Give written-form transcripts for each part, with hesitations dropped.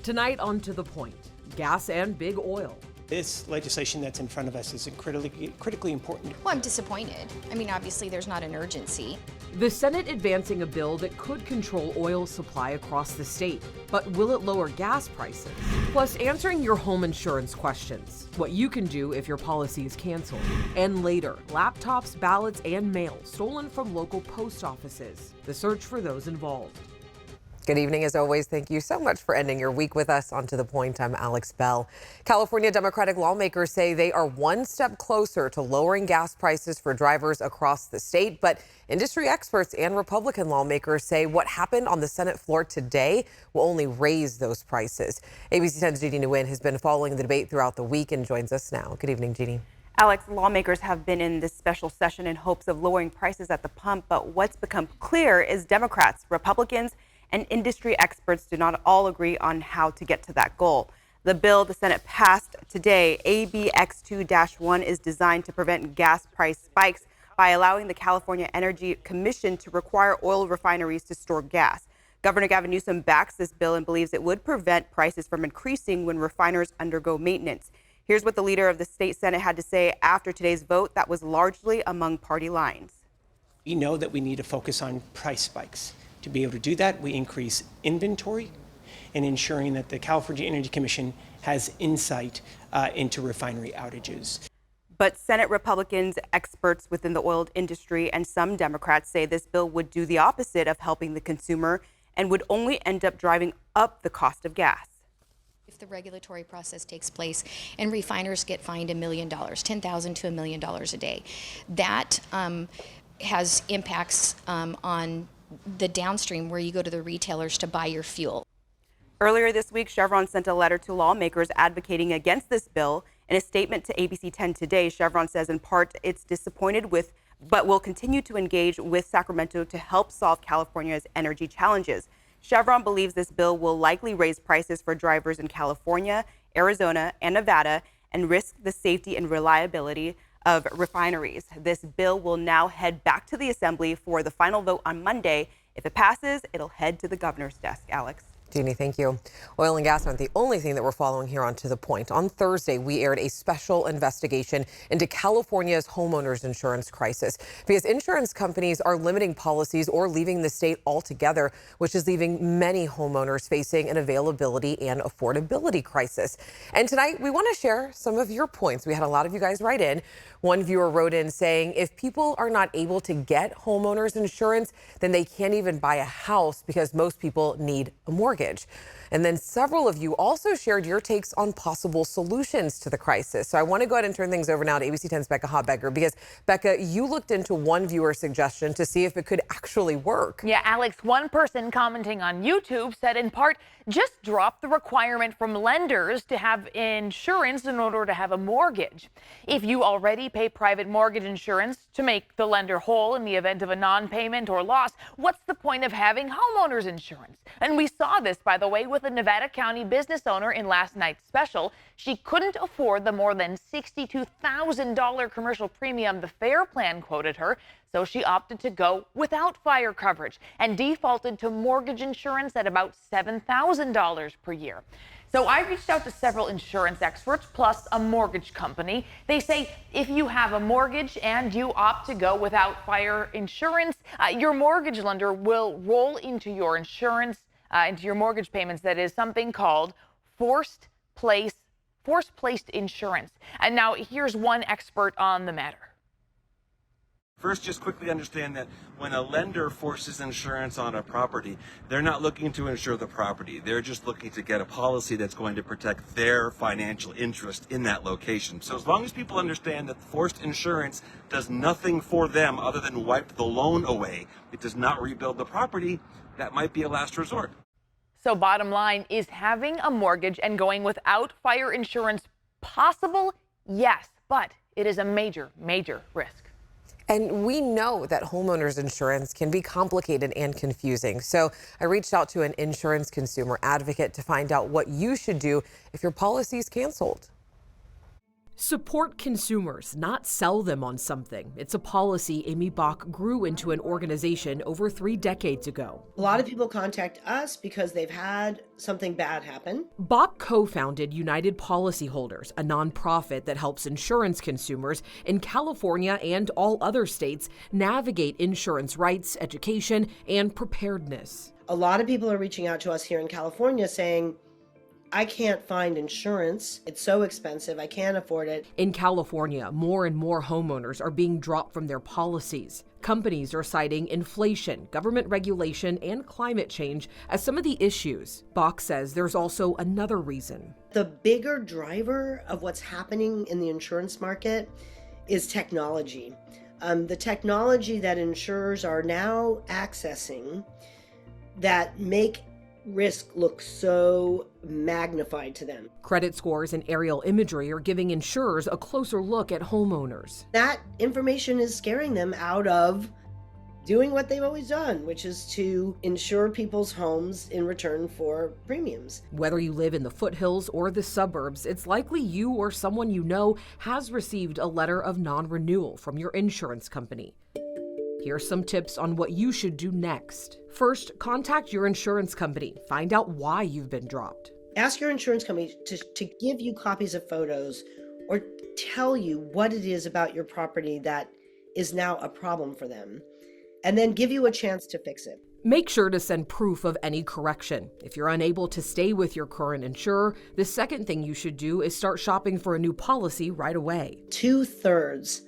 Tonight on To The Point, gas and big oil. This legislation that's in front of us is critically important. Well, I'm disappointed. I mean, obviously there's not an urgency. The Senate advancing a bill that could control oil supply across the state, but will it lower gas prices? Plus, answering your home insurance questions, what you can do if your policy is canceled. And later, laptops, ballots, and mail stolen from local post offices. The search for those involved. Good evening. As always, thank you so much for ending your week with us. On To The Point, I'm Alex Bell. California Democratic lawmakers say they are one step closer to lowering gas prices for drivers across the state. But industry experts and Republican lawmakers say what happened on the Senate floor today will only raise those prices. ABC 10's Jeannie Nguyen has been following the debate throughout the week and joins us now. Good evening, Jeannie. Alex, lawmakers have been in this special session in hopes of lowering prices at the pump. But what's become clear is Democrats, Republicans, and industry experts do not all agree on how to get to that goal. The bill the Senate passed today, AB X2-1, is designed to prevent gas price spikes by allowing the California Energy Commission to require oil refineries to store gas. Governor Gavin Newsom backs this bill and believes it would prevent prices from increasing when refiners undergo maintenance. Here's what the leader of the state Senate had to say after today's vote that was largely among party lines. We know that we need to focus on price spikes. To be able to do that, we increase inventory and ensuring that the California Energy Commission has insight into refinery outages. But Senate Republicans, experts within the oil industry, and some Democrats say this bill would do the opposite of helping the consumer and would only end up driving up the cost of gas. If the regulatory process takes place and refiners get fined $1 million, $10,000 to $1 million a day, that has impacts on the downstream where you go to the retailers to buy your fuel. Earlier this week, Chevron sent a letter to lawmakers advocating against this bill. In a statement to ABC 10 today, Chevron says in part it's disappointed with, but will continue to engage with Sacramento to help solve California's energy challenges. Chevron believes this bill will likely raise prices for drivers in California, Arizona, and Nevada and risk the safety and reliability of refineries. This bill will now head back to the Assembly for the final vote on Monday. If it passes, it'll head to the governor's desk. Alex. Jeannie, thank you. Oil and gas aren't the only thing that we're following here on To The Point. On Thursday, we aired a special investigation into California's homeowners insurance crisis because insurance companies are limiting policies or leaving the state altogether, which is leaving many homeowners facing an availability and affordability crisis. And tonight, we want to share some of your points. We had a lot of you guys write in. One viewer wrote in saying if people are not able to get homeowners insurance, then they can't even buy a house because most people need a mortgage. And then several of you also shared your takes on possible solutions to the crisis. So I want to go ahead and turn things over now to ABC 10's Becca Hotbecker, because Becca, you looked into one viewer suggestion to see if it could actually work. Yeah, Alex, one person commenting on YouTube said in part, just drop the requirement from lenders to have insurance in order to have a mortgage. If you already pay private mortgage insurance to make the lender whole in the event of a non-payment or loss, what's the point of having homeowners insurance? And we saw this, by the way, with a Nevada County business owner in last night's special. She couldn't afford the more than $62,000 commercial premium the FAIR plan quoted her, so she opted to go without fire coverage and defaulted to mortgage insurance at about $7,000 per year. So I reached out to several insurance experts plus a mortgage company. They say if you have a mortgage and you opt to go without fire insurance, your mortgage lender will roll into your insurance, into your mortgage payments. That is something called forced-placed insurance. And now here's one expert on the matter. First, just quickly understand that when a lender forces insurance on a property, they're not looking to insure the property. They're just looking to get a policy that's going to protect their financial interest in that location. So as long as people understand that forced insurance does nothing for them other than wipe the loan away, it does not rebuild the property, that might be a last resort. So bottom line, is having a mortgage and going without fire insurance possible? Yes, but it is a major, major risk. And we know that homeowners insurance can be complicated and confusing. So I reached out to an insurance consumer advocate to find out what you should do if your policy is canceled. Support consumers, not sell them on something. It's a policy Amy Bach grew into an organization over 3 decades ago. A lot of people contact us because they've had something bad happen. Bach co-founded United Policyholders, a nonprofit that helps insurance consumers in California and all other states navigate insurance rights, education, and preparedness. A lot of people are reaching out to us here in California saying, I can't find insurance. It's so expensive. I can't afford it. In California, more and more homeowners are being dropped from their policies. Companies are citing inflation, government regulation, and climate change as some of the issues. Bach says there's also another reason. The bigger driver of what's happening in the insurance market is technology. The technology that insurers are now accessing that make risk looks so magnified to them. Credit scores and aerial imagery are giving insurers a closer look at homeowners. That information is scaring them out of doing what they've always done, which is to insure people's homes in return for premiums. Whether you live in the foothills or the suburbs, it's likely you or someone you know has received a letter of non-renewal from your insurance company. Here's some tips on what you should do next. First, contact your insurance company. Find out why you've been dropped. Ask your insurance company to give you copies of photos or tell you what it is about your property that is now a problem for them, and then give you a chance to fix it. Make sure to send proof of any correction. If you're unable to stay with your current insurer, the second thing you should do is start shopping for a new policy right away. 2/3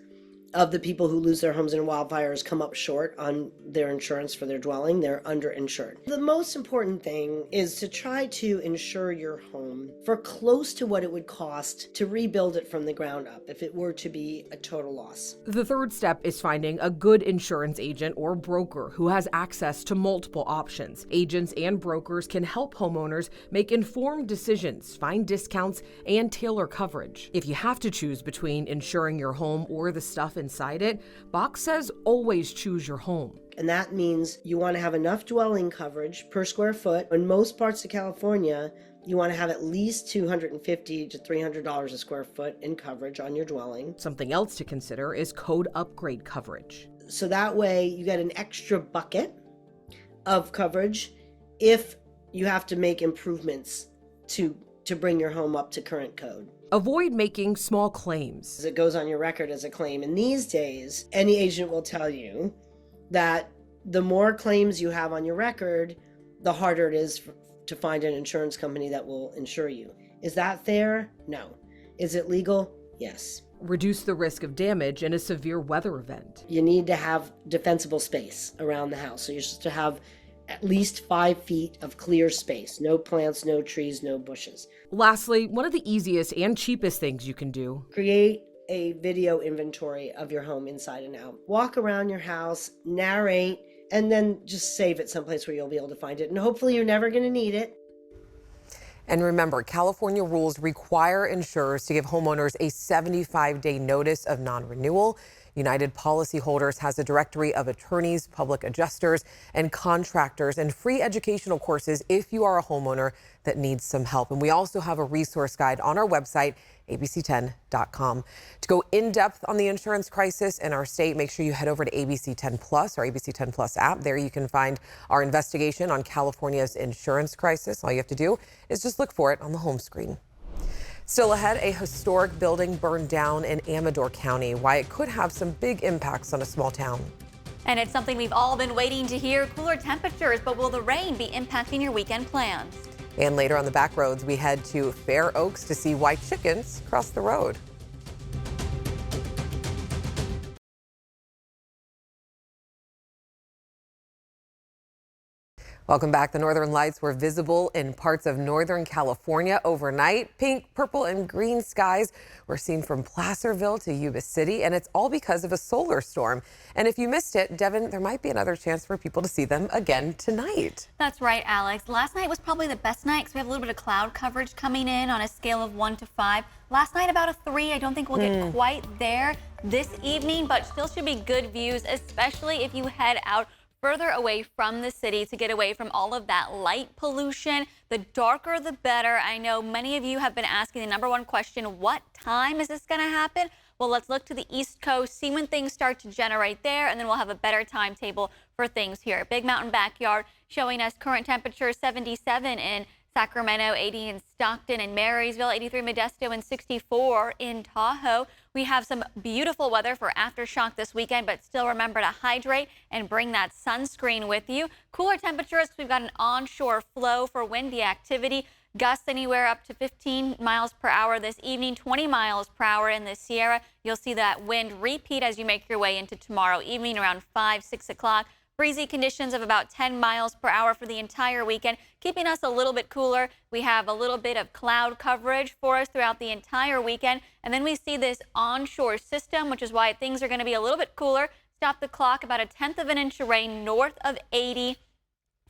of the people who lose their homes in wildfires come up short on their insurance for their dwelling. They're underinsured. The most important thing is to try to insure your home for close to what it would cost to rebuild it from the ground up if it were to be a total loss. The third step is finding a good insurance agent or broker who has access to multiple options. Agents and brokers can help homeowners make informed decisions, find discounts, and tailor coverage. If you have to choose between insuring your home or the stuff inside it, Bach says always choose your home. And that means you want to have enough dwelling coverage per square foot. In most parts of California, you want to have at least $250 to $300 a square foot in coverage on your dwelling. Something else to consider is code upgrade coverage. So that way you get an extra bucket of coverage if you have to make improvements to bring your home up to current code. Avoid making small claims. It goes on your record as a claim. And these days, any agent will tell you that the more claims you have on your record, the harder it is to find an insurance company that will insure you. Is that fair? No. Is it legal? Yes. Reduce the risk of damage in a severe weather event. You need to have defensible space around the house. So you're supposed to have at least 5 feet of clear space. No plants, no trees, no bushes. Lastly, one of the easiest and cheapest things you can do: create a video inventory of your home inside and out. Walk around your house, narrate, and then just save it someplace where you'll be able to find it. And hopefully you're never going to need it. And remember, California rules require insurers to give homeowners a 75-day notice of non-renewal. United Policyholders has a directory of attorneys, public adjusters, and contractors, and free educational courses if you are a homeowner that needs some help. And we also have a resource guide on our website, abc10.com. To go in depth on the insurance crisis in our state, make sure you head over to ABC 10 Plus, our ABC 10 Plus app. There you can find our investigation on California's insurance crisis. All you have to do is just look for it on the home screen. Still ahead, a historic building burned down in Amador County. Why it could have some big impacts on a small town. And it's something we've all been waiting to hear, cooler temperatures, but will the rain be impacting your weekend plans? And later on the back roads, we head to Fair Oaks to see why chickens cross the road. Welcome back. The northern lights were visible in parts of Northern California overnight. Pink, purple, and green skies were seen from Placerville to Yuba City, and it's all because of a solar storm. And if you missed it, Devin, there might be another chance for people to see them again tonight. That's right, Alex. Last night was probably the best night because we have a little bit of cloud coverage coming in on a scale of 1 to 5. Last night about a 3. I don't think we'll get quite there this evening, but still should be good views, especially if you head out further away from the city to get away from all of that light pollution. The darker, the better. I know many of you have been asking the number one question, what time is this going to happen? Well, let's look to the East Coast, see when things start to generate there, and then we'll have a better timetable for things here. Big Mountain Backyard showing us current temperature 77 in Sacramento, 80 in Stockton and Marysville, 83 Modesto, and 64 in Tahoe. We have some beautiful weather for aftershock this weekend, but still remember to hydrate and bring that sunscreen with you. Cooler temperatures, we've got an onshore flow for windy activity. Gusts anywhere up to 15 miles per hour this evening, 20 miles per hour in the Sierra. You'll see that wind repeat as you make your way into tomorrow evening around 5, 6 o'clock. Breezy conditions of about 10 miles per hour for the entire weekend, keeping us a little bit cooler. We have a little bit of cloud coverage for us throughout the entire weekend. And then we see this onshore system, which is why things are going to be a little bit cooler. Stop the clock, about 1/10 of an inch of rain north of 80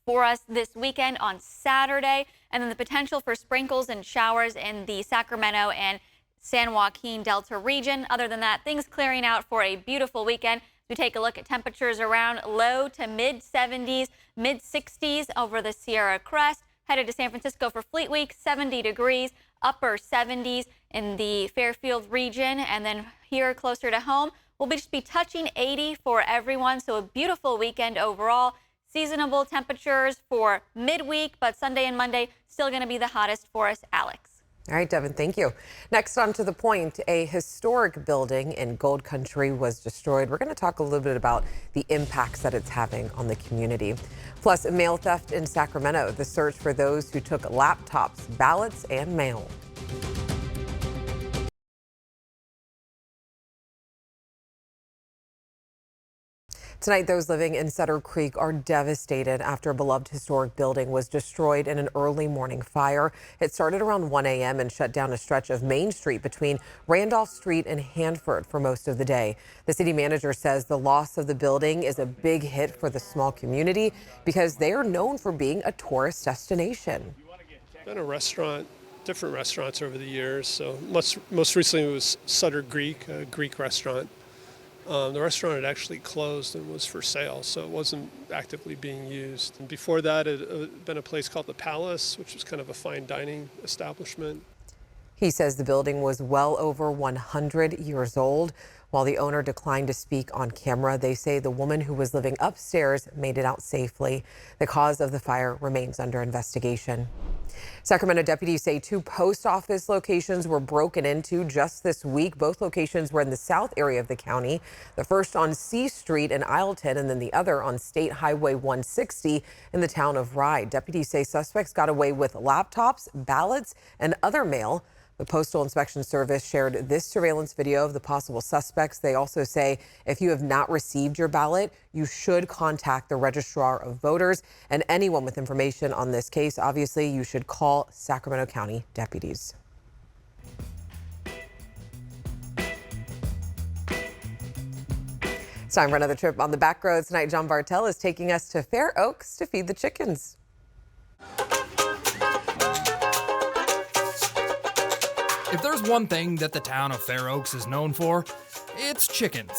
for us this weekend on Saturday. And then the potential for sprinkles and showers in the Sacramento and San Joaquin Delta region. Other than that, things clearing out for a beautiful weekend. We take a look at temperatures around low to mid 70s, mid 60s over the Sierra Crest. Headed to San Francisco for Fleet Week, 70 degrees, upper 70s in the Fairfield region. And then here closer to home, we'll just be touching 80 for everyone. So a beautiful weekend overall. Seasonable temperatures for midweek, but Sunday and Monday still going to be the hottest for us. Alex. All right, Devin, thank you. Next on To the Point, a historic building in Gold Country was destroyed. We're going to talk a little bit about the impacts that it's having on the community. Plus, mail theft in Sacramento, the search for those who took laptops, ballots, and mail. Tonight, those living in Sutter Creek are devastated after a beloved historic building was destroyed in an early morning fire. It started around 1 a.m. and shut down a stretch of Main Street between Randolph Street and Hanford for most of the day. The city manager says the loss of the building is a big hit for the small community because they are known for being a tourist destination. Been a restaurant, different restaurants over the years. So most recently it was Sutter Creek, a Greek restaurant. The restaurant had actually closed and was for sale, so it wasn't actively being used. And before that, it had been a place called The Palace, which was kind of a fine dining establishment. He says the building was well over 100 years old. While the owner declined to speak on camera, they say the woman who was living upstairs made it out safely. The cause of the fire remains under investigation. Sacramento deputies say 2 post office locations were broken into just this week. Both locations were in the south area of the county. The first on C Street in Isleton and then the other on State Highway 160 in the town of Rye. Deputies say suspects got away with laptops, ballots, and other mail. The Postal Inspection Service shared this surveillance video of the possible suspects. They also say if you have not received your ballot, you should contact the Registrar of Voters and anyone with information on this case. Obviously, you should call Sacramento County deputies. It's time for another trip on the back roads. Tonight, John Bartel is taking us to Fair Oaks to feed the chickens. If there's one thing that the town of Fair Oaks is known for, it's chickens.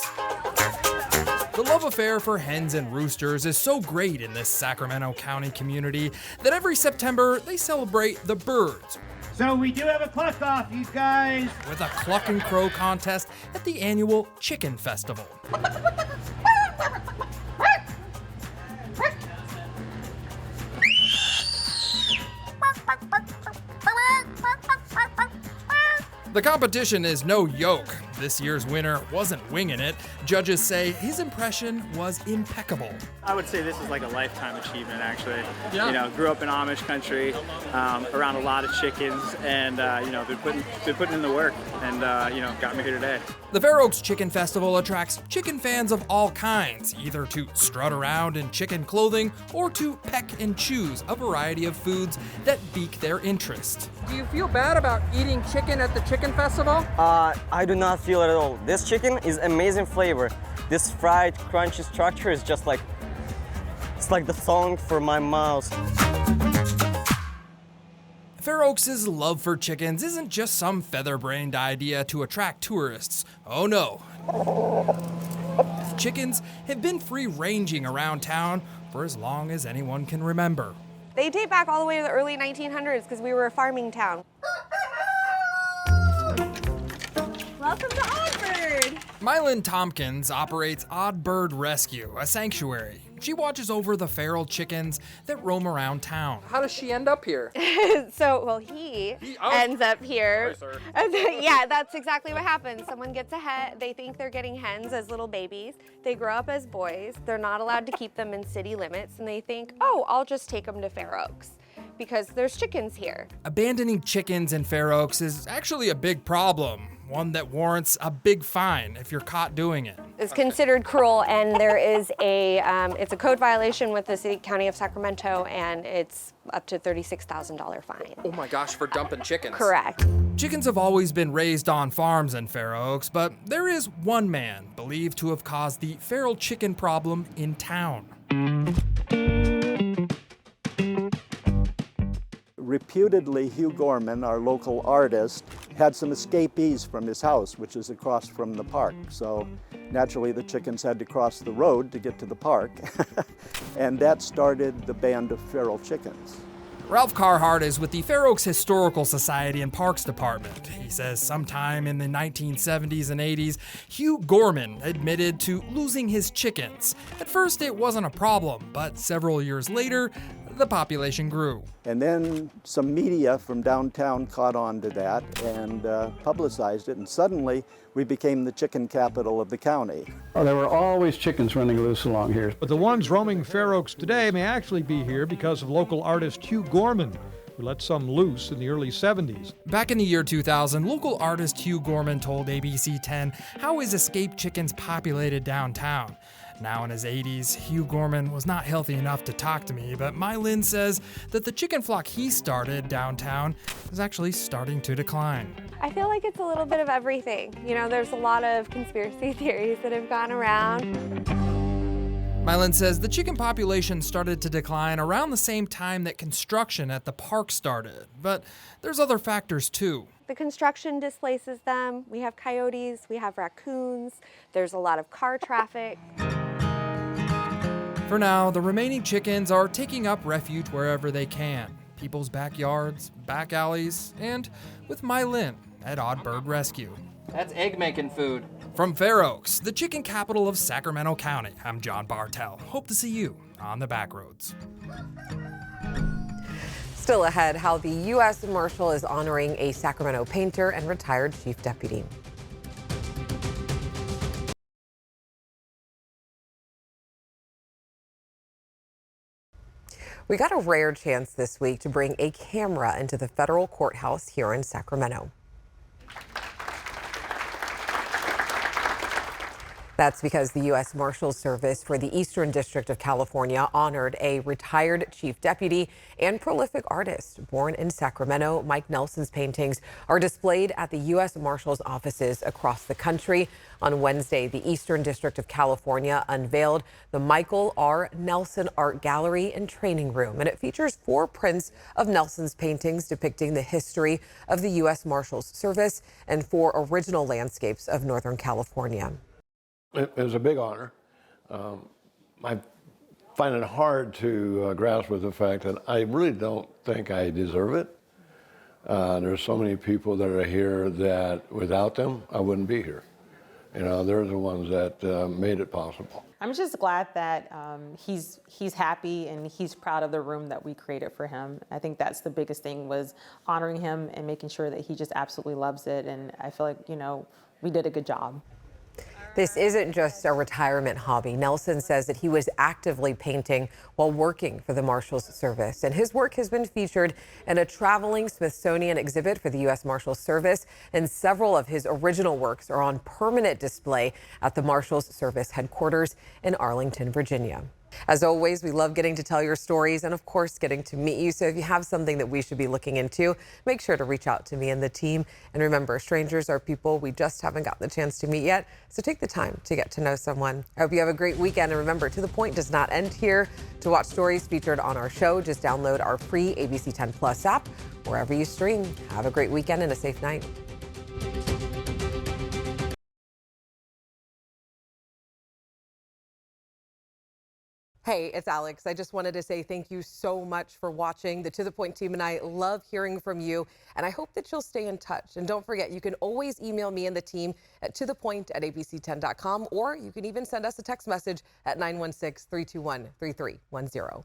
The love affair for hens and roosters is so great in this Sacramento County community that every September they celebrate the birds. So we do have a cluck off, you guys. With a cluck and crow contest at the annual Chicken Festival. The competition is no yoke. This year's winner wasn't winging it. Judges say his impression was impeccable. I would say this is like a lifetime achievement, actually. Yeah. You know, grew up in Amish country, around a lot of chickens, and been putting in the work, and got me here today. The Fair Oaks Chicken Festival attracts chicken fans of all kinds, either to strut around in chicken clothing or to peck and choose a variety of foods that pique their interest. Do you feel bad about eating chicken at the chicken festival? I do not feel it at all. This chicken is amazing flavor. This fried, crunchy structure is just like, it's like the song for my mouth. Fair Oaks' love for chickens isn't just some feather-brained idea to attract tourists. Oh no. chickens have been free-ranging around town for as long as anyone can remember. They date back all the way to the early 1900s because we were a farming town. Welcome to Oddbird! Mylyn Tompkins operates Odd Bird Rescue, a sanctuary. She watches over the feral chickens that roam around town. How does she end up here? He ends up here. Sorry, sir. Yeah, that's exactly what happens. Someone gets a hen. They think they're getting hens as little babies. They grow up as boys. They're not allowed to keep them in city limits, and they think, oh, I'll just take them to Fair Oaks because there's chickens here. Abandoning chickens in Fair Oaks is actually a big problem, one that warrants a big fine if you're caught doing it. It's considered cruel, and there is it's a code violation with the County of Sacramento, and it's up to $36,000 fine. Oh my gosh, for dumping chickens. Correct. Chickens have always been raised on farms in Fair Oaks, but there is one man believed to have caused the feral chicken problem in town. Reputedly, Hugh Gorman, our local artist, had some escapees from his house, which is across from the park. So naturally, the chickens had to cross the road to get to the park. And that started the band of feral chickens. Ralph Carhart is with the Fair Oaks Historical Society and Parks Department. He says sometime in the 1970s and 80s, Hugh Gorman admitted to losing his chickens. At first, it wasn't a problem, but several years later, the population grew. And then some media from downtown caught on to that and publicized it, and suddenly we became the chicken capital of the county. Oh, there were always chickens running loose along here. But the ones roaming Fair Oaks today may actually be here because of local artist Hugh Gorman, who let some loose in the early 70s. Back in the year 2000, local artist Hugh Gorman told ABC 10 how his escaped chickens populated downtown. Now in his 80s, Hugh Gorman was not healthy enough to talk to me, but Mylyn says that the chicken flock he started downtown is actually starting to decline. I feel like it's a little bit of everything. You know, there's a lot of conspiracy theories that have gone around. Mylyn says the chicken population started to decline around the same time that construction at the park started, but there's other factors too. The construction displaces them. We have coyotes, we have raccoons, there's a lot of car traffic. For now, the remaining chickens are taking up refuge wherever they can. People's backyards, back alleys, and with Mylyn at Odd Bird Rescue. That's egg-making food. From Fair Oaks, the chicken capital of Sacramento County, I'm John Bartel. Hope to see you on the back roads. Still ahead, how the U.S. Marshal is honoring a Sacramento painter and retired chief deputy. We got a rare chance this week to bring a camera into the federal courthouse here in Sacramento. That's because the U.S. Marshals Service for the Eastern District of California honored a retired chief deputy and prolific artist. Born in Sacramento, Mike Nelson's paintings are displayed at the U.S. Marshals offices across the country. On Wednesday, the Eastern District of California unveiled the Michael R. Nelson Art Gallery and Training Room, and it features 4 prints of Nelson's paintings depicting the history of the U.S. Marshals Service and 4 original landscapes of Northern California. It was a big honor. I find it hard to grasp with the fact that I really don't think I deserve it. There's so many people that are here that without them, I wouldn't be here. You know, they're the ones that made it possible. I'm just glad that he's happy and he's proud of the room that we created for him. I think that's the biggest thing, was honoring him and making sure that he just absolutely loves it. And I feel like, you know, we did a good job. This isn't just a retirement hobby. Nelson says that he was actively painting while working for the Marshals Service, and his work has been featured in a traveling Smithsonian exhibit for the U.S. Marshals Service, and several of his original works are on permanent display at the Marshals Service headquarters in Arlington, Virginia. As always, we love getting to tell your stories and, of course, getting to meet you. So if you have something that we should be looking into, make sure to reach out to me and the team. And remember, strangers are people we just haven't gotten the chance to meet yet. So take the time to get to know someone. I hope you have a great weekend. And remember, To the Point does not end here. To watch stories featured on our show, just download our free ABC 10 Plus app wherever you stream. Have a great weekend and a safe night. Hey, it's Alex. I just wanted to say thank you so much for watching. The To The Point team and I love hearing from you, and I hope that you'll stay in touch. And don't forget, you can always email me and the team at tothepoint@abc10.com, or you can even send us a text message at 916-321-3310.